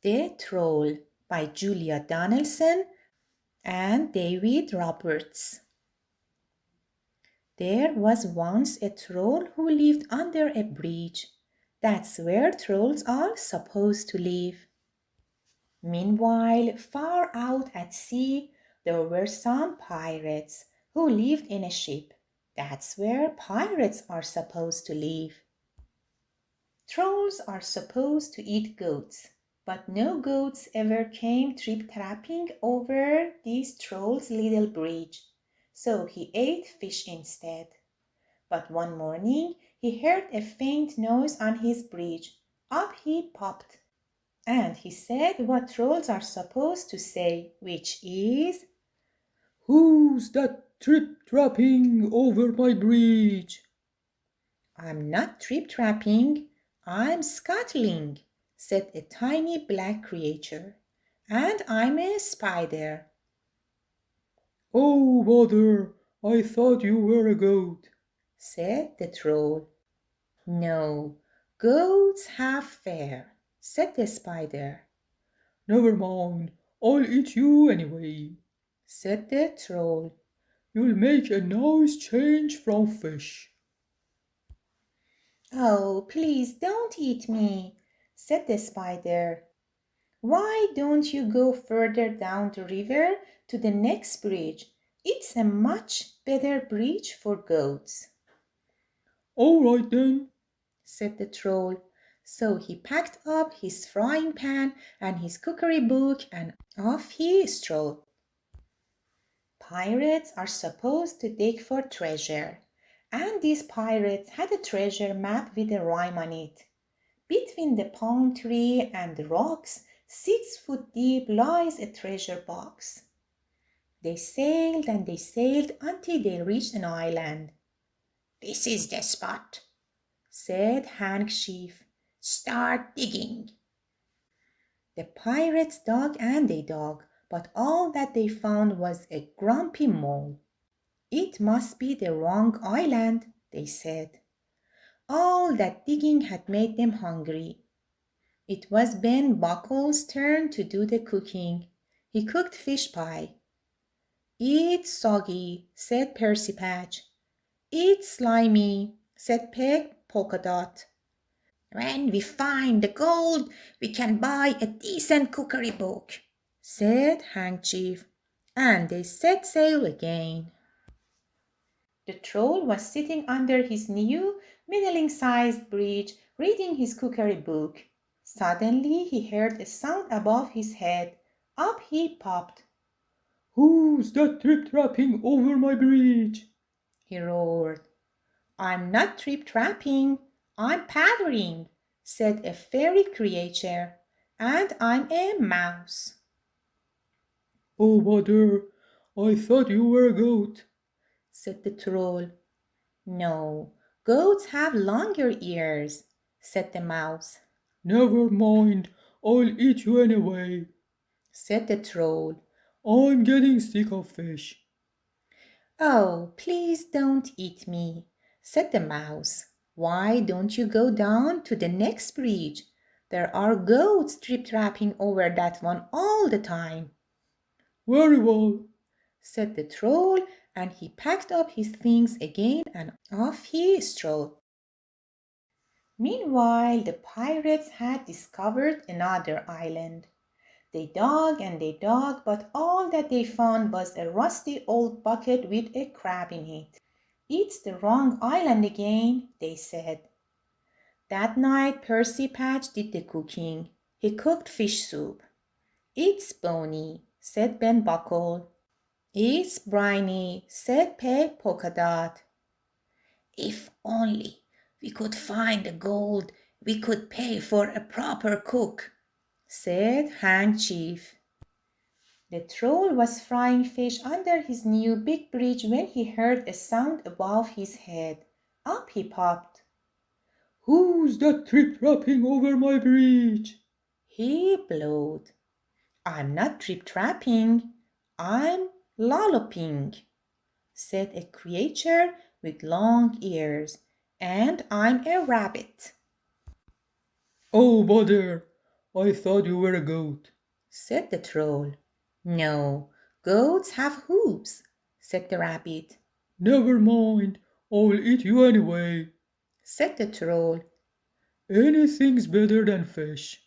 The Troll by Julia Donaldson and David Roberts. There was once a troll who lived under a bridge. That's where trolls are supposed to live. Meanwhile, far out at sea, there were some pirates who lived in a ship. That's where pirates are supposed to live. Trolls are supposed to eat goats, but no goats ever came trip-trapping over this troll's little bridge, so he ate fish instead. But one morning he heard a faint noise on his bridge. Up he popped, and he said what trolls are supposed to say, which is, "Who's that trip-trapping over my bridge?" "I'm not trip-trapping, I'm scuttling," said a tiny black creature, "and I'm a spider." "Oh, bother, I thought you were a goat," said the troll. "No, goats have fur," said the spider. "Never mind, I'll eat you anyway," said the troll. "You'll make a nice change from fish." "Oh, please don't eat me," said the spider. "Why don't you go further down the river to the next bridge? It's a much better bridge for goats." "All right then," said the troll. So he packed up his frying pan and his cookery book and off he strode. Pirates are supposed to dig for treasure, and these pirates had a treasure map with a rhyme on it. Between the palm tree and the rocks, 6 foot deep, lies a treasure box. They sailed and they sailed until they reached an island. "This is the spot," said Hank Chief. "Start digging." The pirates dug and they dug, but all that they found was a grumpy mole. "It must be the wrong island," they said. All that digging had made them hungry. It was Ben Buckle's turn to do the cooking. He cooked fish pie. "It's soggy," said Percy Patch. "It's slimy," said Peg Polka Dot. "When we find the gold, we can buy a decent cookery book," said Handkerchief, and they set sail again. The troll was sitting under his new middling-sized bridge, reading his cookery book. Suddenly he heard a sound above his head. Up he popped. "Who's that trip-trapping over my bridge?" he roared. "I'm not trip-trapping, I'm paddling," said a fairy creature, "and I'm a mouse." "Oh, bother, I thought you were a goat," said the troll. "No, goats have longer ears," said the mouse. "Never mind, I'll eat you anyway," said the troll. "I'm getting sick of fish." "Oh, please don't eat me," said the mouse. "Why don't you go down to the next bridge? There are goats trip-trapping over that one all the time." "Very well," said the troll, and he packed up his things again and off he strode. Meanwhile, the pirates had discovered another island. They dug and they dug, but all that they found was a rusty old bucket with a crab in it. "It's the wrong island again," they said. That night Percy Patch did the cooking. He cooked fish soup. "It's bony," said Ben Buckle. "It's briny," said Peg Polka Dot. "If only we could find the gold, we could pay for a proper cook," said Handkerchief. The troll was frying fish under his new big bridge when he heard a sound above his head. Up he popped. "Who's that trip-trapping over my bridge?" he blowed. "I'm not trip-trapping, I'm lolloping," said a creature with long ears, "and I'm a rabbit." "Oh, bother, I thought you were a goat, said the troll. No, goats have hooves, said the rabbit. Never mind, I'll eat you anyway. Said the troll. Anything's better than fish.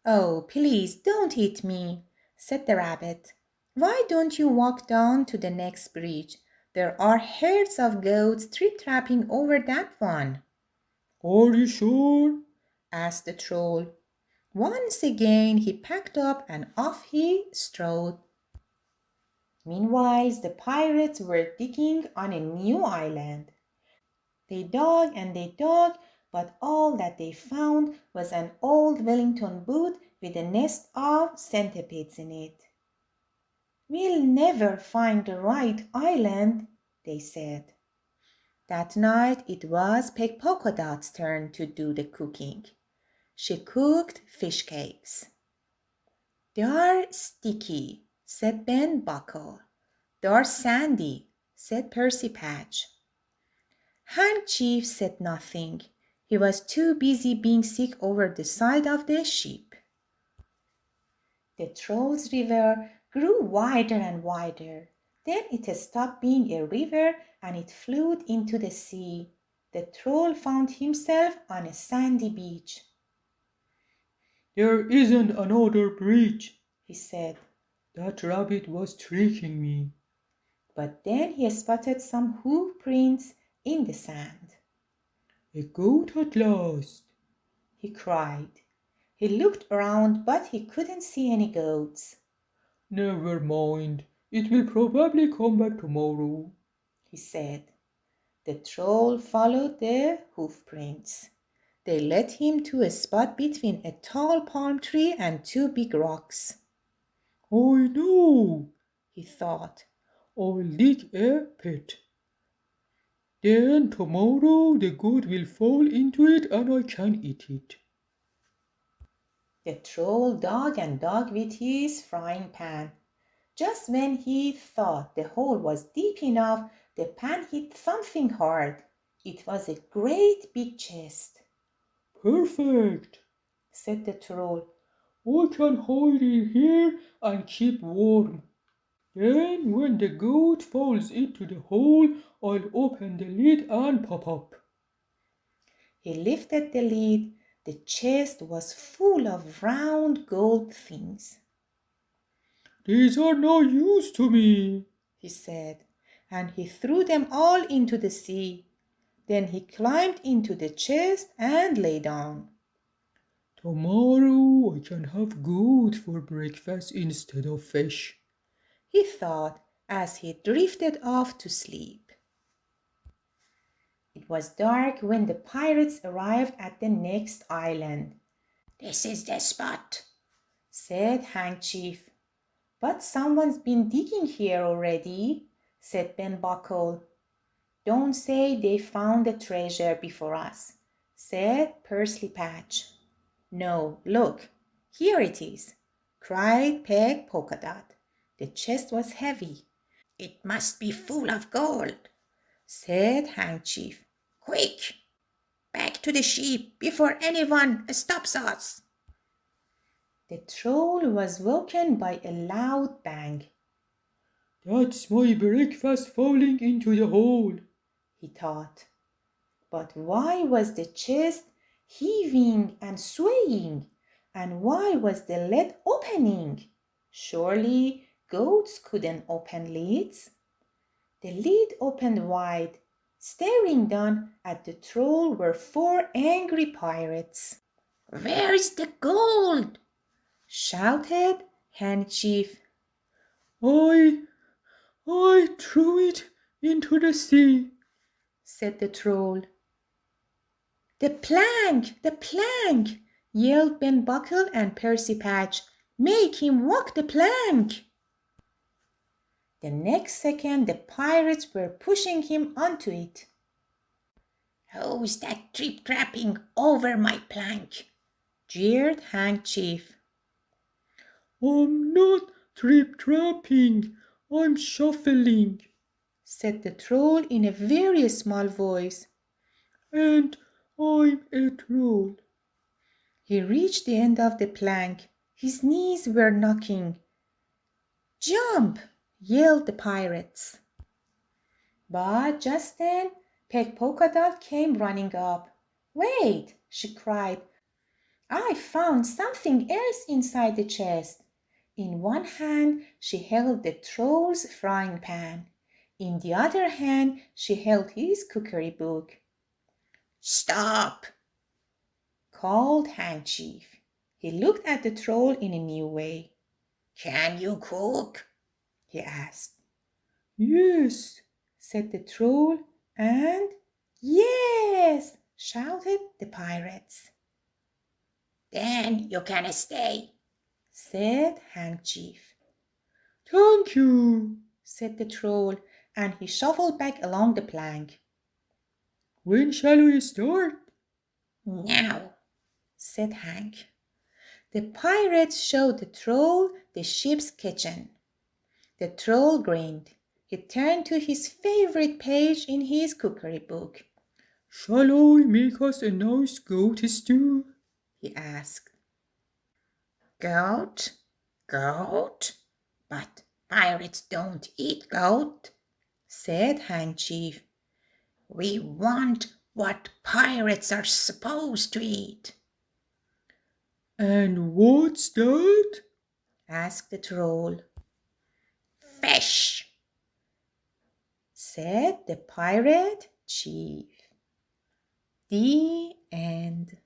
Oh, please don't eat me, said the rabbit. Why don't you walk down to the next bridge? There are herds of goats trip-trapping over that one. Are you sure? Asked the troll. Once again he packed up and off he strode. Meanwhile, the pirates were digging on a new island. They dug and they dug, but all that they found was an old Wellington boot with a nest of centipedes in it. We'll never find the right island, they said. That night it was Peg Polkadot's turn to do the cooking. She cooked fish cakes. "They're sticky," said Ben Buckle. "They're sandy," said Percy Patch. Handkerchief said nothing. He was too busy being sick over the side of the ship. The Trolls River grew wider and wider. Then it stopped being a river and it flowed into the sea. The Troll found himself on a sandy beach. There isn't another bridge, he said. That rabbit was tricking me. But then he spotted some hoof prints in the sand. A goat at last, he cried. He looked around, but he couldn't see any goats. Never mind, it will probably come back tomorrow, he said. The troll followed the hoof prints. They led him to a spot between a tall palm tree and two big rocks. I know, he thought. I'll dig a pit. Then tomorrow the goat will fall into it and I can eat it. The troll dug and dug with his frying pan. Just when he thought the hole was deep enough, the pan hit something hard. It was a great big chest. Perfect, said the troll. I can hide in here and keep warm. Then when the goat falls into the hole, I'll open the lid and pop up. He lifted the lid. The chest was full of round gold things. These are no use to me, he said, and he threw them all into the sea. Then he climbed into the chest and lay down. Tomorrow I can have goat for breakfast instead of fish, he thought as he drifted off to sleep. It was dark when the pirates arrived at the next island. "This is the spot," said Handkerchief. "But someone's been digging here already," said Ben Buckle. "Don't say they found the treasure before us," said Pursley Patch. "No, look, here it is," cried Peg Polkadot. The chest was heavy. "It must be full of gold," said Handkerchief. "Quick, back to the ship before anyone stops us." The troll was woken by a loud bang. That's my breakfast falling into the hole, he thought. But why was the chest heaving and swaying? And why was the lid opening? Surely goats couldn't open lids. The lid opened wide. Staring down at the troll were four angry pirates. "Where is the gold?" shouted Handkerchief. I threw it into the sea, said the troll. "The plank! The plank!" yelled Ben Buckle and Percy Patch. "Make him walk the plank!" The next second the pirates were pushing him onto it. "Who's that trip-trapping over my plank?" jeered Handkerchief. I'm not trip-trapping, I'm shuffling, said the troll in a very small voice. And I'm a troll. He reached the end of the plank. His knees were knocking. "Jump!" yelled the pirates. But just then Peg Polkadot came running up. "Wait!" she cried. "I found something else inside the chest." In one hand she held the Troll's frying pan. In the other hand she held his cookery book. "Stop!" called Handkerchief. He looked at the Troll in a new way. "Can you cook?" he asked. Yes, Said the Troll, and "Yes!" shouted the pirates. "Then you can stay," said Handkerchief. thank you. Said the Troll, and he shuffled back along the plank. When shall we start? "Now," said Hank. The pirates showed the Troll the ship's kitchen. The Troll grinned. He turned to his favorite page in his cookery book. Shall I make us a nice goat stew? He asked. "Goat? Goat? But pirates don't eat goat," said Handkerchief. "We want what pirates are supposed to eat." And what's that? asked the Troll. "Fish," said the pirate chief. The end.